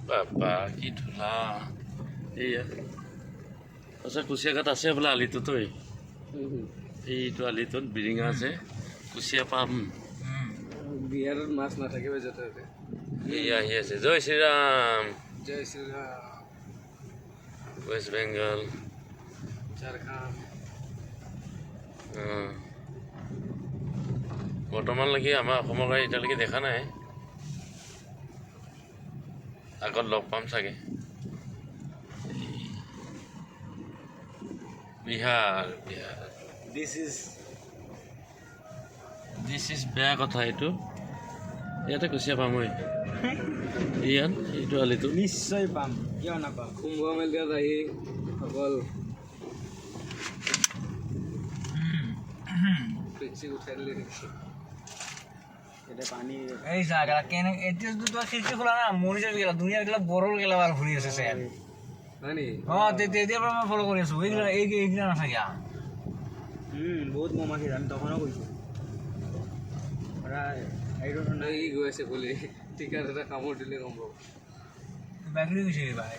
বাবা কি ধুলা এইয়া আচ্ছা কুচিয়া গাত আছে বোলে আলিটোতো এইটো আলিটোত বিৰিঙা আছে কুচিয়া পাম বিহাৰত মাছ নাথাকিব যাতে এইয়া আহি আছে জয় শ্ৰীৰাম জয় শ্ৰীৰাম ৱেষ্ট বেংগল ঝাৰখণ্ড বৰ্তমানলৈকে আমাৰ অসমৰ গাড়ী এতিয়ালৈকে দেখা নাই আগত লগ পাম চাগে বিহাৰ বিহাৰ দিছ ইজ বেয়া কথা এইটো ইয়াতে কুচিয়া পাম ঐ ইয়াত এইটো আলিটো নিশ্চয় পাম কিয় নাপাম কুম্ভ মেলাত আহি অকল উঠাই দিলে পানী এই জাগা কেনে এতিয়া দুটা খিৰিকী খোলা না মৰি যাবি গেলা দুনিয়া গেলা বৰৰ গেলা বাৰ ঘূৰি আছে স্যাৰ হয় নি তেতিয়াৰ পৰা মই ফলো কৰি আছো এইগিলা নাথাকে বহুত মমাখি আমি তখনো কৈছো এই গৈ আছে বুলি টিকাত এটা কামোৰ দিলে গম পাব বাগৰি গৈছে ভাই